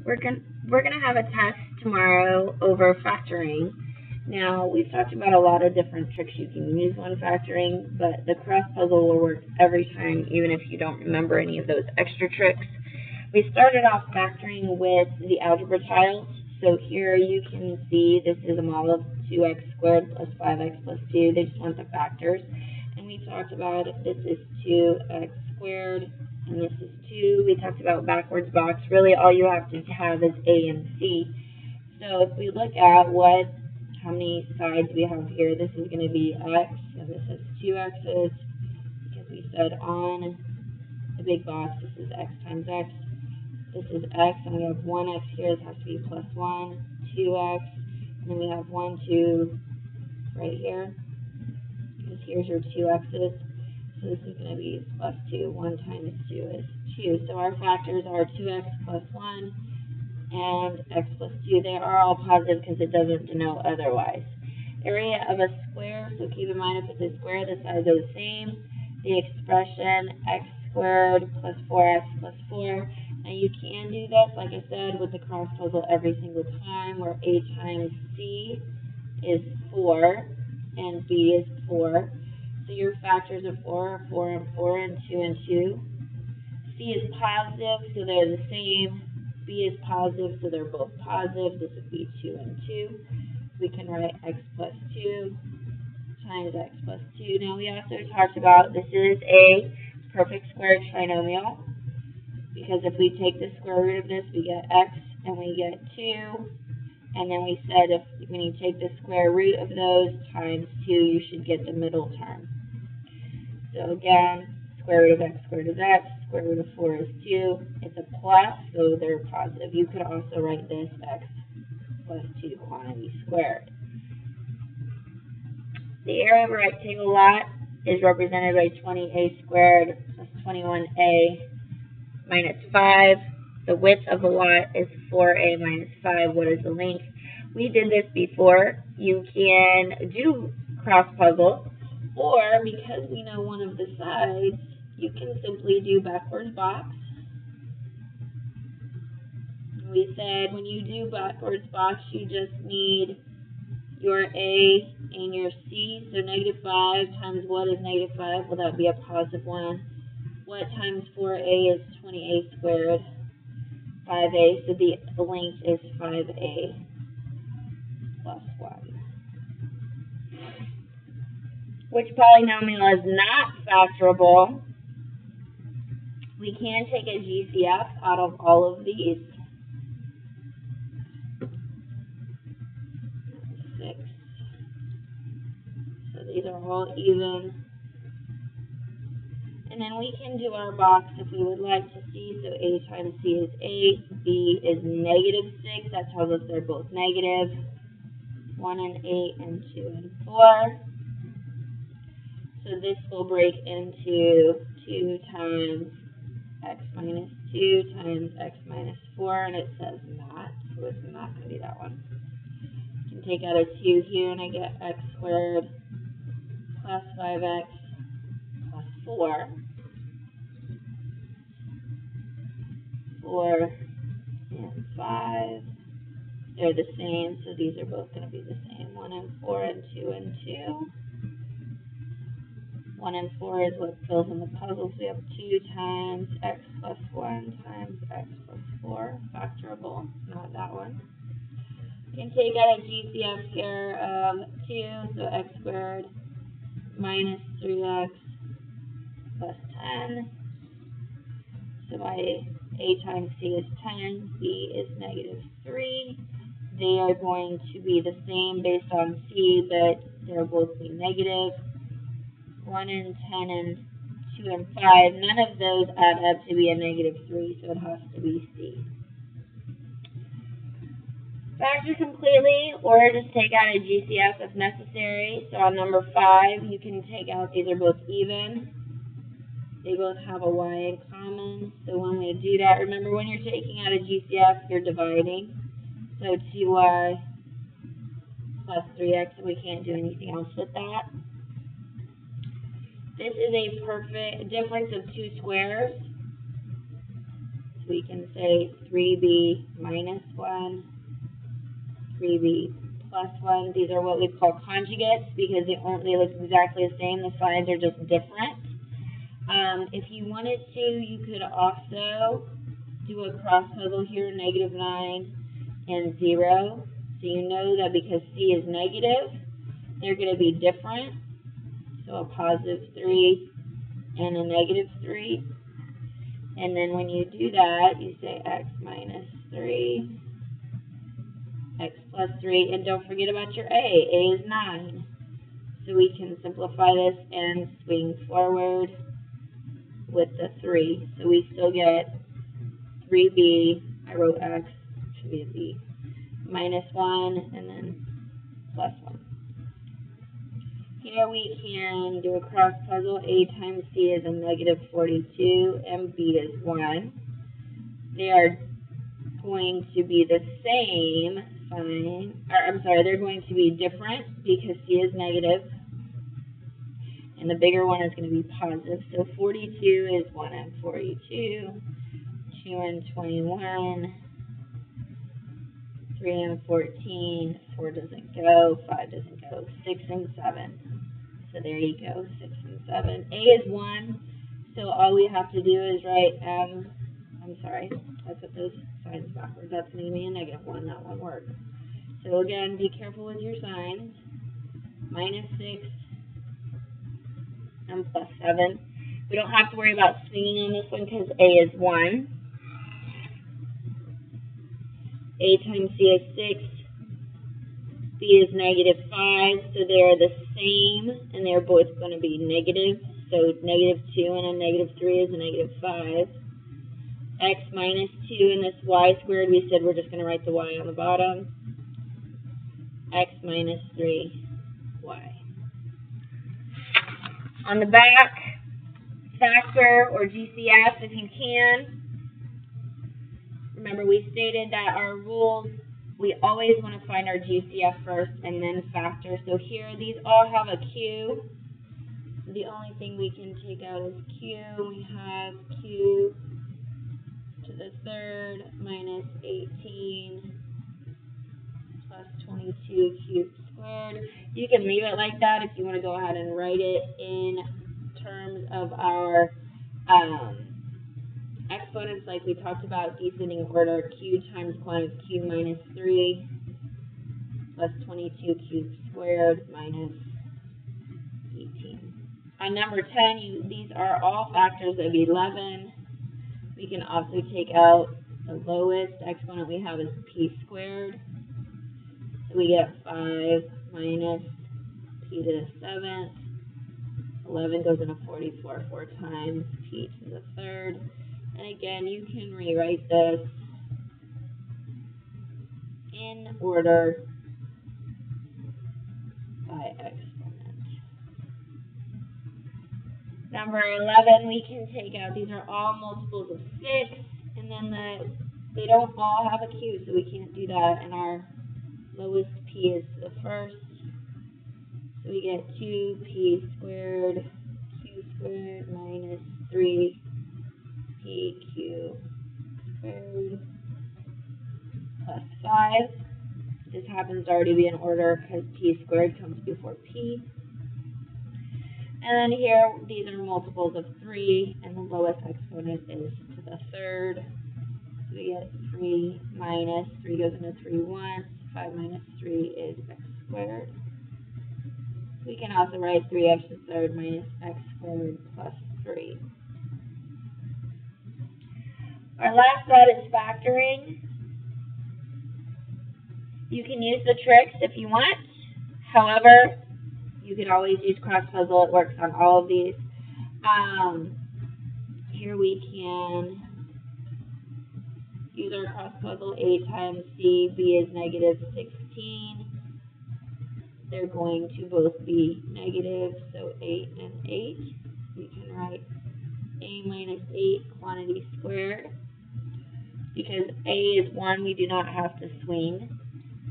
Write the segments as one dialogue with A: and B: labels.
A: we're gonna have a test tomorrow over factoring. Now, we've talked about a lot of different tricks you can use when factoring, but the cross puzzle will work every time, even if you don't remember any of those extra tricks. We started off factoring with the algebra tiles. So here you can see this is a model of 2x squared plus 5x plus 2. They just want the factors. And we talked about if this is 2x squared and this is 2. We talked about backwards box. Really, all you have to have is A and C. So if we look at how many sides we have here, this is going to be x, and this is 2 x's, because we said on the big box, this is x times x. This is x, and we have 1x here. This has to be plus 1, 2x, and then we have 1, 2 right here, because here's your 2 x's. So this is going to be plus 2. 1 times 2 is 2. So our factors are 2x plus 1 and x plus 2. They are all positive because it doesn't denote otherwise. Area of a square, so keep in mind if it's a square, the sides are the same. The expression x squared plus 4x plus 4. Now you can do this, like I said, with the cross puzzle every single time, where a times c is 4 and b is 4. So your factors of 4 are 4 and 4 and 2 and 2. C is positive, so they're the same. B is positive, so they're both positive. This would be 2 and 2. We can write x plus 2 times x plus 2. Now we also talked about this is a perfect square trinomial, because if we take the square root of this, we get x and we get 2. And then we said when you take the square root of those times 2, you should get the middle term. So again, square root of x squared is x, square root of 4 is 2. It's a plus, so they're positive. You could also write this x plus 2 quantity squared. The area of a rectangle lot is represented by 20a squared plus 21a minus 5. The width of the lot is 4a minus 5. What is the length? We did this before. You can do cross puzzle, or because we know one of the sides, you can simply do backwards box. We said when you do backwards box, you just need your a and your c. So negative 5 times what is negative 5? Well, that would be a positive 1. What times 4a is 20a squared? 5a, so the length is 5a plus 1. Which polynomial is not factorable? We can take a GCF out of all of these. 6. So these are all even. And then we can do our box if we would like to see. So a times c is 8, b is negative 6. That tells us they're both negative. 1 and 8 and 2 and 4. So this will break into 2 times x minus 2 times x minus 4, and it says not, so it's not going to be that one. I can take out a 2 here, and I get x squared plus 5x plus 4. 4 and 5, they're the same, so these are both going to be the same. 1 and 4 and 2 and 2. 1 and 4 is what fills in the puzzle, so we have 2 times x plus 1 times x plus 4, factorable, not that one. You can take out a GCF here of 2, so x squared minus 3x plus 10. So my a times c is 10, b is negative 3. They are going to be the same based on c, but they'll both be negative. 1 and 10 and 2 and 5, none of those add up to be a negative 3, so it has to be C. Factor completely, or just take out a GCF if necessary. So on number 5, you can take out, these are both even. They both have a y in common. So when we do that, remember when you're taking out a GCF, you're dividing. So 2y plus 3x, and we can't do anything else with that. This is a perfect difference of two squares. we can say 3b minus 1, 3b plus 1. These are what we call conjugates because they look exactly the same. The signs are just different. If you wanted to, you could also do a cross puzzle here, -9 and 0. So you know that because C is negative, they're going to be different. So a +3 and a -3. And then when you do that, you say x minus 3, x plus 3, and don't forget about your a. A is 9. So we can simplify this and swing forward with the 3. So we still get 3b, I wrote x, should be a b, minus 1, and then plus 1. Here we can do a cross puzzle. A times C is a -42, and B is 1. They are going to be the same sign, they're going to be different because C is negative, and the bigger one is going to be positive. So 42 is 1 and 42, 2 and 21, 3 and 14, 4 doesn't go, 5 doesn't go, 6 and 7. So there you go, 6 and 7. A is 1, so all we have to do is write I put those signs backwards. That's going to be a -1, that won't work. So again, be careful with your signs. -6 and +7. We don't have to worry about swinging on this one because A is 1. A times C is 6. B is -5, so they're the same, and they're both going to be negative. So -2 and a -3 is a -5. X minus 2 and this y squared, we said we're just going to write the y on the bottom. X minus 3y. On the back, factor or GCF if you can. Remember, we stated that our rules, we always want to find our GCF first and then factor. So here, these all have a Q. The only thing we can take out is Q. We have Q to the third minus 18 plus 22 cubed squared. You can leave it like that if you want to go ahead and write it in terms of our exponents like we talked about, descending order. Q times 1 is Q minus 3 plus 22 cubed squared minus 18. On number 10, these are all factors of 11. We can also take out the lowest exponent we have is p squared. So we get 5 minus p to the 7th. 11 goes into 44 4 times, p to the third. And again, you can rewrite this in order by exponent. Number 11, we can take out, these are all multiples of 6, and then they don't all have a q, so we can't do that, and our lowest p is to the first. So we get 2p squared, q squared minus 3pq squared plus 5. This happens to already be in order because p squared comes before p. And then here, these are multiples of 3, and the lowest exponent is to the third. So we get 3 minus, 3 goes into 3 once, 5 minus 3 is x squared. We can also write 3x to the third minus x squared plus 3. Our last step is factoring. You can use the tricks if you want. However, you can always use cross puzzle. It works on all of these. Here we can use our cross puzzle. A times C, B is -16. They're going to both be negative, so 8 and 8. We can write A minus 8 quantity squared. Because A is 1, we do not have to swing.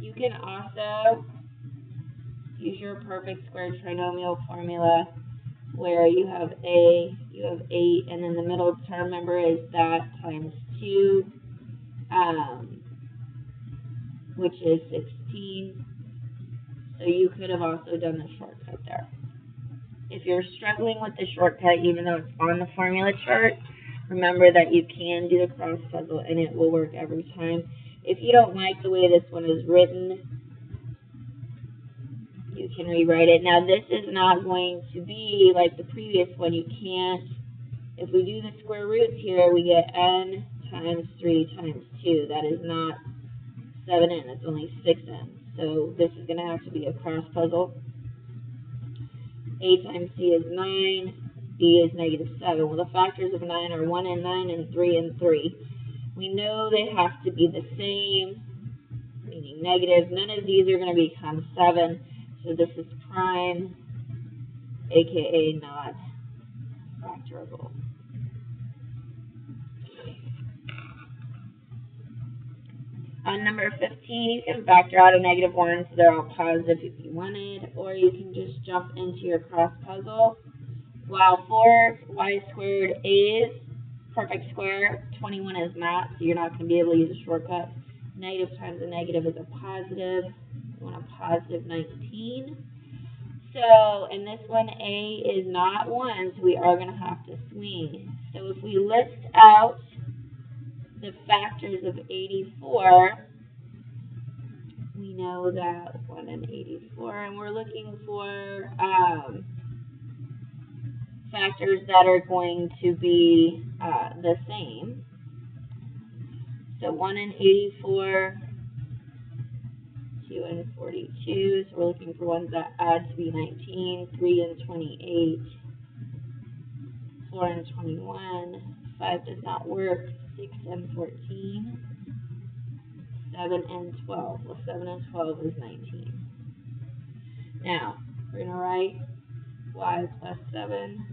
A: You can also use your perfect squared trinomial formula where you have A, you have 8, and then the middle term, remember, is that times 2, which is 16. So you could have also done the shortcut there. If you're struggling with the shortcut, even though it's on the formula chart, remember that you can do the cross puzzle and it will work every time. If you don't like the way this one is written, you can rewrite it. Now, this is not going to be like the previous one. You can't, if we do the square roots here, we get n times 3 times 2. That is not 7n, it's only 6n. So this is going to have to be a cross puzzle. A times c is 9, b is negative 7. Well, the factors of 9 are 1 and 9 and 3 and 3. We know they have to be the same, meaning negative. None of these are going to become 7. So this is prime, aka not factorable. On number 15, you can factor out a negative 1, so they're all positive if you wanted, or you can just jump into your cross puzzle. While 4y squared is perfect square, 21 is not, so you're not going to be able to use a shortcut. Negative times a negative is a positive. We want a positive 19. So in this one, a is not 1, so we are going to have to swing. So if we list out the factors of 84, we know that 1 and 84, and we're looking for factors that are going to be the same. So 1 and 84, 2 and 42, so we're looking for ones that add to be 19, 3 and 28, 4 and 21, 5 does not work, 6 and 14, 7 and 12. Well, 7 and 12 is 19. Now, we're going to write y plus 7,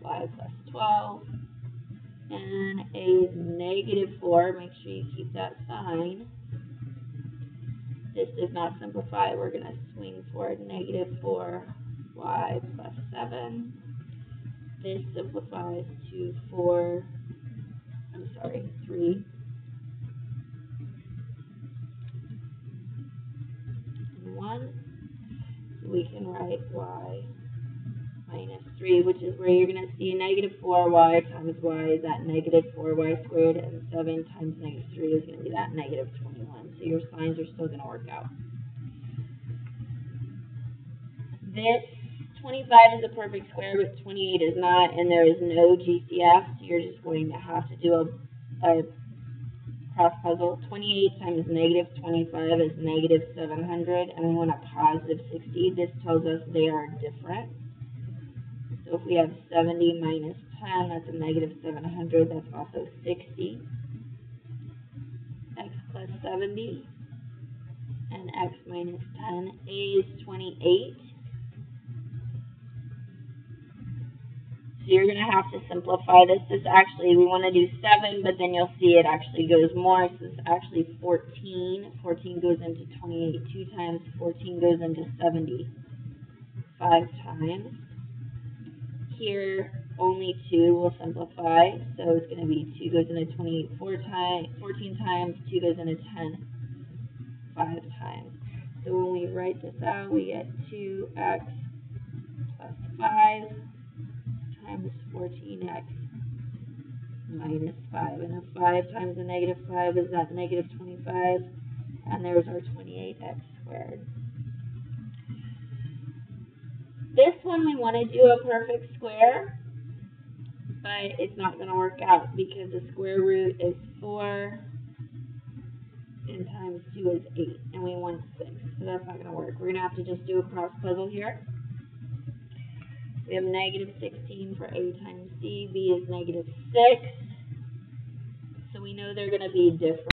A: y plus 12, and a is negative 4. Make sure you keep that sign. This does not simplify. We're going to swing for negative 4y plus 7. This simplifies to 3. And 1. So we can write y minus 3, which is where you're going to see negative 4y times y is that negative 4y squared, and 7 times negative 3 is going to be that negative 21. So your signs are still going to work out. This 25 is a perfect square, but 28 is not, and there is no GCF, so you're just going to have to do a cross puzzle. 28 times negative 25 is negative 700, and we want a positive 60. This tells us they are different. So if we have 70 minus 10, that's a negative 700. That's also 60. X plus 70 and x minus 10. A is 28. So you're going to have to simplify this. This actually, we want to do 7, but then you'll see it actually goes more. So it's actually 14. 14 goes into 28 2 times. 14 goes into 70 5 times. Here, only 2 will simplify. So it's going to be 2 goes into 28 14 times. 2 goes into 10 5 times. So when we write this out, we get 2x plus 5 times 14x minus 5. And a 5 times a negative 5 is that negative 25. And there's our 28x squared. This one we want to do a perfect square, but it's not going to work out because the square root is 4 and times 2 is 8, and we want 6. So that's not going to work. We're going to have to just do a cross puzzle here. We have negative 16 for a times c. B is negative 6. So we know they're going to be different.